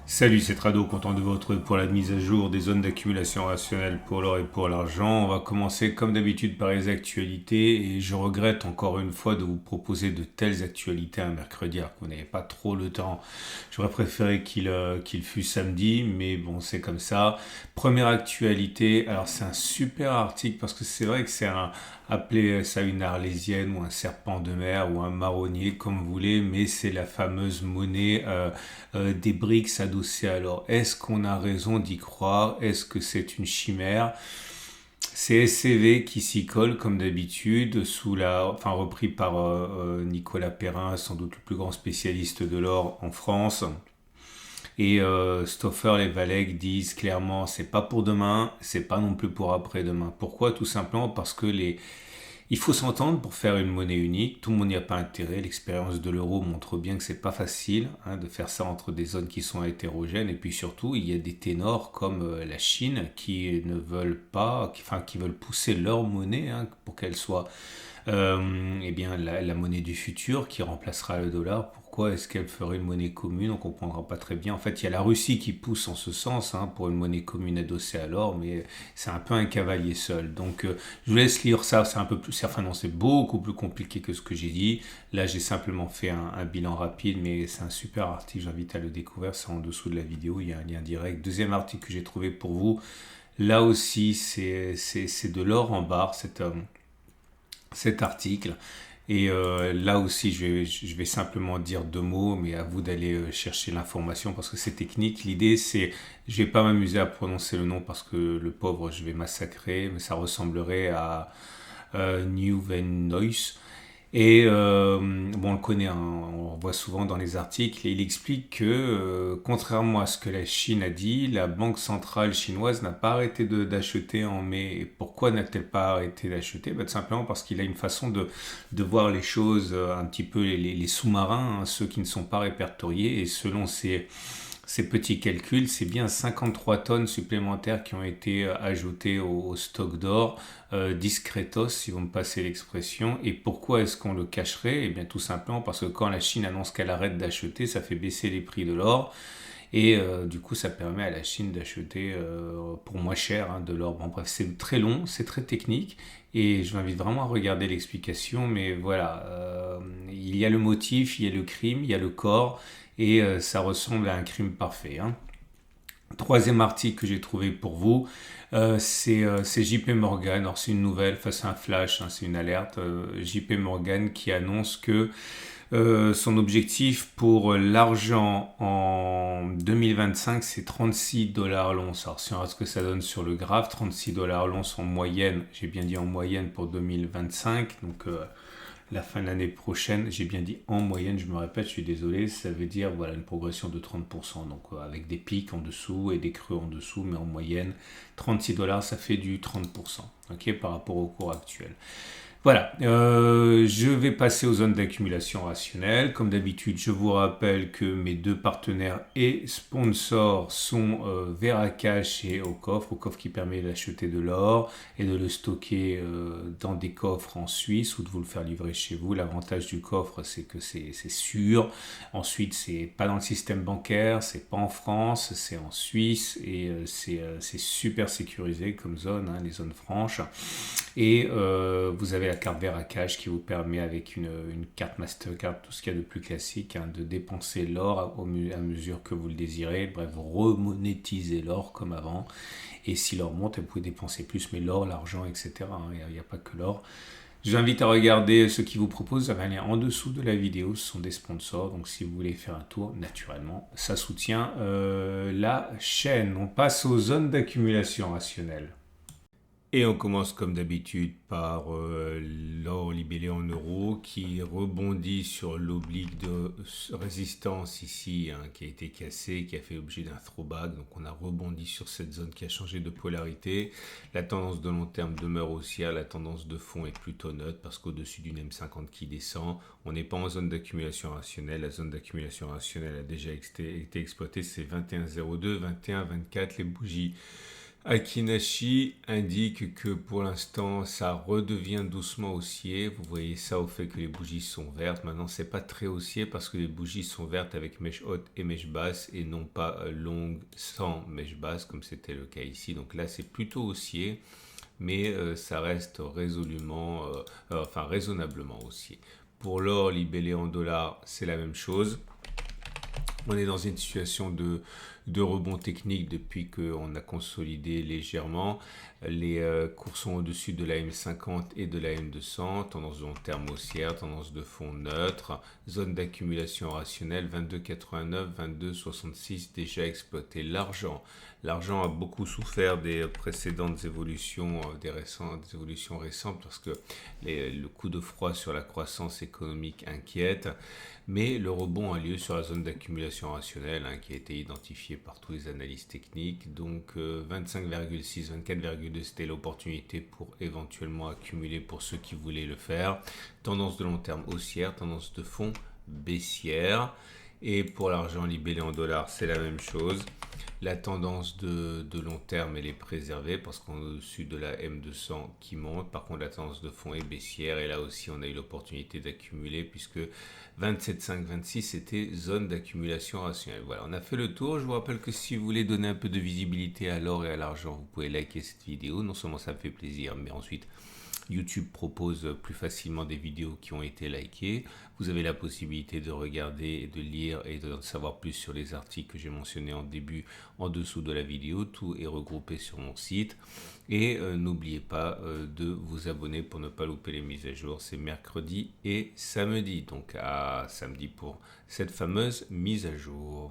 Salut, c'est Trado, content de vous retrouver pour la mise à jour des zones d'accumulation rationnelle pour l'or et pour l'argent. On va commencer comme d'habitude par les actualités et je regrette encore une fois de vous proposer de telles actualités un mercredi alors qu'on n'avait pas trop le temps. J'aurais préféré qu'il fût samedi, mais bon, c'est comme ça. Première actualité, alors c'est un super article parce que c'est vrai que c'est un, appelez ça une arlésienne ou un serpent de mer ou un marronnier comme vous voulez, mais c'est la fameuse monnaie des BRICS adossés à l'or. Est-ce qu'on a raison d'y croire? Est-ce que c'est une chimère? C'est SCV qui s'y colle comme d'habitude, enfin repris par Nicolas Perrin, sans doute le plus grand spécialiste de l'or en France. Et Stoffer et Valeg disent clairement, c'est pas pour demain, c'est pas non plus pour après-demain. Pourquoi? Tout simplement parce que il faut s'entendre pour faire une monnaie unique. Tout le monde n'y a pas intérêt. L'expérience de l'euro montre bien que c'est pas facile de faire ça entre des zones qui sont hétérogènes. Et puis surtout, il y a des ténors comme la Chine qui ne veulent pas, qui veulent pousser leur monnaie pour qu'elle soit eh bien, la monnaie du futur qui remplacera le dollar. Pourquoi est-ce qu'elle ferait une monnaie commune? On ne comprendra pas très bien. En fait, il y a la Russie qui pousse en ce sens pour une monnaie commune adossée à l'or, mais c'est un peu un cavalier seul. Donc, je vous laisse lire ça. C'est un peu plus, enfin non, c'est beaucoup plus compliqué que ce que j'ai dit. Là, j'ai simplement fait un bilan rapide, mais c'est un super article. J'invite à le découvrir. C'est en dessous de la vidéo. Il y a un lien direct. Deuxième article que j'ai trouvé pour vous. Là aussi, c'est de l'or en barre. Cet article. Et là aussi, je vais simplement dire deux mots, mais à vous d'aller chercher l'information parce que c'est technique. L'idée, c'est, je vais pas m'amuser à prononcer le nom parce que le pauvre, je vais massacrer, mais ça ressemblerait à New Noise. Et bon, on le connaît, on le voit souvent dans les articles, et il explique que, contrairement à ce que la Chine a dit, la Banque centrale chinoise n'a pas arrêté d'acheter en mai. Et pourquoi n'a-t-elle pas arrêté d'acheter? Tout simplement parce qu'il a une façon de voir les choses, un petit peu les sous-marins, ceux qui ne sont pas répertoriés, et selon ces petits calculs, c'est bien 53 tonnes supplémentaires qui ont été ajoutées au stock d'or, discretos, si vous me passez l'expression. Et pourquoi est-ce qu'on le cacherait? Eh bien, tout simplement parce que quand la Chine annonce qu'elle arrête d'acheter, ça fait baisser les prix de l'or. Et du coup, ça permet à la Chine d'acheter pour moins cher de l'or. Bon, bref, c'est très long, c'est très technique. Et je vous invite vraiment à regarder l'explication. Mais voilà, il y a le motif, il y a le crime, il y a le corps. Et ça ressemble à un crime parfait. Troisième article que j'ai trouvé pour vous, c'est JP Morgan. Alors c'est une nouvelle, enfin c'est un flash, c'est une alerte. JP Morgan qui annonce que son objectif pour l'argent en 2025, c'est 36 dollars l'once. Alors si on regarde ce que ça donne sur le graphe, 36 dollars l'once en moyenne, j'ai bien dit en moyenne pour 2025, donc la fin de l'année prochaine, j'ai bien dit en moyenne, je me répète, je suis désolé, ça veut dire voilà une progression de 30%, donc avec des pics en dessous et des creux en dessous, mais en moyenne, 36 dollars, ça fait du 30%, ok, par rapport au cours actuel. Voilà, je vais passer aux zones d'accumulation rationnelle. Comme d'habitude, je vous rappelle que mes deux partenaires et sponsors sont Veracash et Ocoffre qui permet d'acheter de l'or et de le stocker dans des coffres en Suisse ou de vous le faire livrer chez vous. L'avantage du coffre, c'est que c'est sûr. Ensuite, c'est pas dans le système bancaire, c'est pas en France, c'est en Suisse et c'est super sécurisé comme zone, les zones franches. Et vous avez la carte Veracash qui vous permet avec une carte Mastercard, tout ce qu'il y a de plus classique, de dépenser l'or à mesure que vous le désirez. Bref, remonétiser l'or comme avant. Et si l'or monte, vous pouvez dépenser plus, mais l'or, l'argent, etc. Il n'y a pas que l'or. Je vous invite à regarder ce qu'ils vous proposent. Vous avez un lien en dessous de la vidéo. Ce sont des sponsors. Donc si vous voulez faire un tour, naturellement, ça soutient la chaîne. On passe aux zones d'accumulation rationnelle. Et on commence comme d'habitude par l'or libellé en euros qui rebondit sur l'oblique de résistance ici qui a été cassé, qui a fait l'objet d'un throwback. Donc on a rebondi sur cette zone qui a changé de polarité. La tendance de long terme demeure haussière, la tendance de fond est plutôt neutre parce qu'au-dessus d'une M50 qui descend, on n'est pas en zone d'accumulation rationnelle. La zone d'accumulation rationnelle a déjà été exploitée, c'est 21,02, 21,24 les bougies Akinashi indique que pour l'instant ça redevient doucement haussier. Vous voyez ça au fait que les bougies sont vertes. Maintenant c'est pas très haussier parce que les bougies sont vertes avec mèche haute et mèche basse et non pas longue sans mèche basse comme c'était le cas ici. Donc là c'est plutôt haussier, mais ça reste raisonnablement haussier. Pour l'or libellé en dollars, c'est la même chose. On est dans une situation de rebond technique depuis qu'on a consolidé légèrement. Les cours sont au-dessus de la M50 et de la M200. Tendance de long terme haussière, tendance de fond neutre. Zone d'accumulation rationnelle 22,89, 22,66 déjà exploité. L'argent a beaucoup souffert des précédentes évolutions, des évolutions récentes parce que le coup de froid sur la croissance économique inquiète. Mais le rebond a lieu sur la zone d'accumulation rationnelle qui a été identifiée par tous les analystes techniques. Donc 25,6, 24,2 c'était l'opportunité pour éventuellement accumuler pour ceux qui voulaient le faire. Tendance de long terme haussière, tendance de fond baissière. Et pour l'argent libellé en dollars, c'est la même chose. La tendance de long terme, elle est préservée parce qu'on est au-dessus de la M200 qui monte. Par contre, la tendance de fond est baissière. Et là aussi, on a eu l'opportunité d'accumuler puisque 27,5, 26, c'était zone d'accumulation rationnelle. Voilà, on a fait le tour. Je vous rappelle que si vous voulez donner un peu de visibilité à l'or et à l'argent, vous pouvez liker cette vidéo. Non seulement ça me fait plaisir, mais ensuite YouTube propose plus facilement des vidéos qui ont été likées. Vous avez la possibilité de regarder et de lire et de savoir plus sur les articles que j'ai mentionnés en début, en dessous de la vidéo. Tout est regroupé sur mon site. Et n'oubliez pas de vous abonner pour ne pas louper les mises à jour. C'est mercredi et samedi. Donc à samedi pour cette fameuse mise à jour.